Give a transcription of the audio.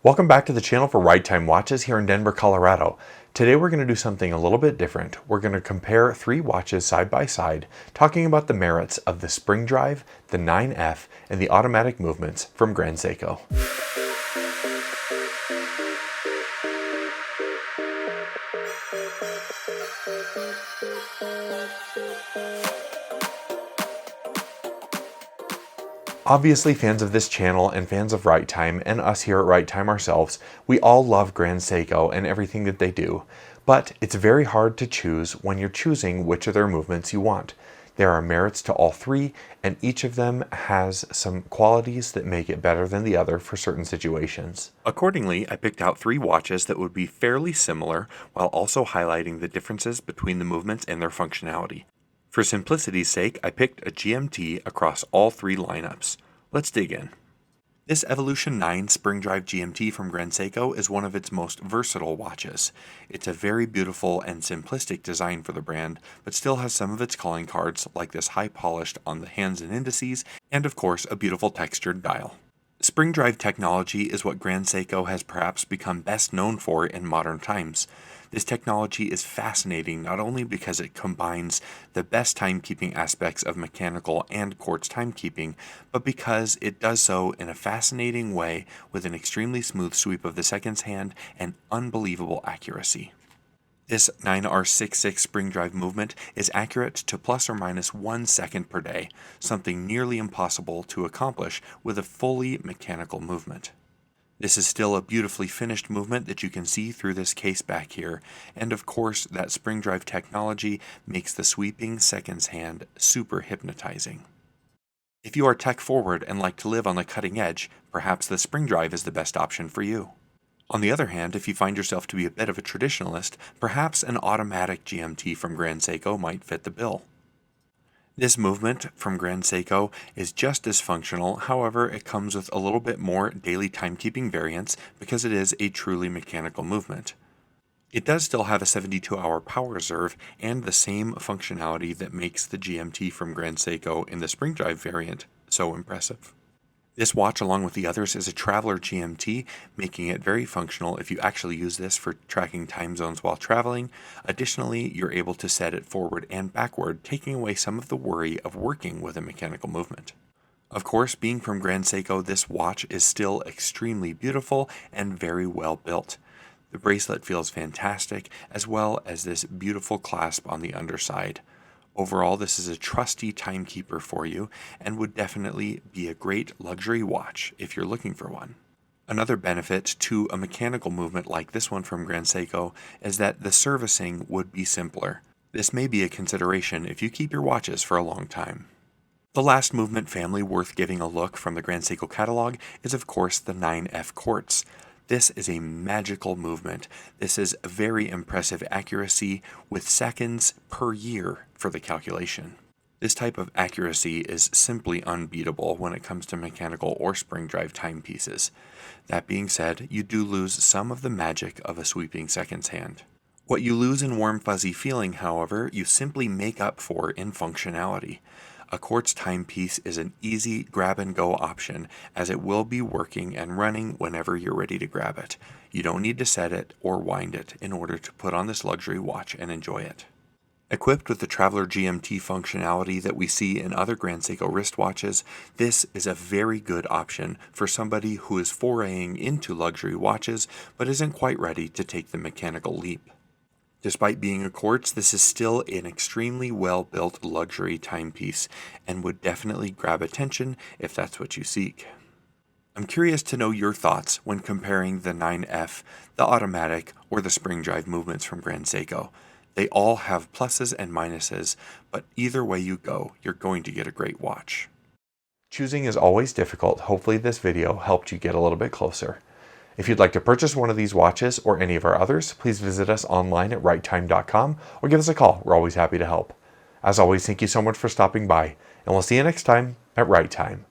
Welcome back to the channel for Ride Time Watches here in Denver, Colorado. Today we're going to do something a little bit different. We're going to compare three watches side by side, talking about the merits of the spring drive, the 9F, and the automatic movements from Grand Seiko. Obviously, fans of this channel and fans of Ride Time and us here at Ride Time ourselves, we all love Grand Seiko and everything that they do. But it's very hard to choose when you're choosing which of their movements you want. There are merits to all three, and each of them has some qualities that make it better than the other for certain situations. Accordingly, I picked out three watches that would be fairly similar while also highlighting the differences between the movements and their functionality. For simplicity's sake, I picked a GMT across all three lineups. Let's dig in. This Evolution 9 Spring Drive GMT from Grand Seiko is one of its most versatile watches. It's a very beautiful and simplistic design for the brand, but still has some of its calling cards like this high polished on the hands and indices, and of course a beautiful textured dial. Spring drive technology is what Grand Seiko has perhaps become best known for in modern times. This technology is fascinating not only because it combines the best timekeeping aspects of mechanical and quartz timekeeping, but because it does so in a fascinating way with an extremely smooth sweep of the seconds hand and unbelievable accuracy. This 9R66 spring drive movement is accurate to plus or minus 1 second per day, something nearly impossible to accomplish with a fully mechanical movement. This is still a beautifully finished movement that you can see through this case back here, and of course that spring drive technology makes the sweeping seconds hand super hypnotizing. If you are tech forward and like to live on the cutting edge, perhaps the spring drive is the best option for you. On the other hand, if you find yourself to be a bit of a traditionalist, perhaps an automatic GMT from Grand Seiko might fit the bill. This movement from Grand Seiko is just as functional, however it comes with a little bit more daily timekeeping variance because it is a truly mechanical movement. It does still have a 72-hour power reserve and the same functionality that makes the GMT from Grand Seiko in the spring drive variant so impressive. This watch, along with the others, is a Traveler GMT, making it very functional if you actually use this for tracking time zones while traveling. Additionally, you're able to set it forward and backward, taking away some of the worry of working with a mechanical movement. Of course, being from Grand Seiko, this watch is still extremely beautiful and very well built. The bracelet feels fantastic, as well as this beautiful clasp on the underside. Overall, this is a trusty timekeeper for you and would definitely be a great luxury watch if you're looking for one. Another benefit to a mechanical movement like this one from Grand Seiko is that the servicing would be simpler. This may be a consideration if you keep your watches for a long time. The last movement family worth giving a look from the Grand Seiko catalog is of course the 9F Quartz. This is a magical movement. This is very impressive accuracy with seconds per year for the calculation. This type of accuracy is simply unbeatable when it comes to mechanical or spring drive timepieces. That being said, you do lose some of the magic of a sweeping seconds hand. What you lose in warm fuzzy feeling, however, you simply make up for in functionality. A quartz timepiece is an easy grab-and-go option as it will be working and running whenever you're ready to grab it. You don't need to set it or wind it in order to put on this luxury watch and enjoy it. Equipped with the Traveler GMT functionality that we see in other Grand Seiko wristwatches, this is a very good option for somebody who is foraying into luxury watches but isn't quite ready to take the mechanical leap. Despite being a quartz, this is still an extremely well-built luxury timepiece and would definitely grab attention if that's what you seek. I'm curious to know your thoughts when comparing the 9F, the automatic, or the spring drive movements from Grand Seiko. They all have pluses and minuses, but either way you go, you're going to get a great watch. Choosing is always difficult. Hopefully this video helped you get a little bit closer. If you'd like to purchase one of these watches or any of our others, please visit us online at righttime.com or give us a call. We're always happy to help. As always, thank you so much for stopping by, and we'll see you next time at Ride Time.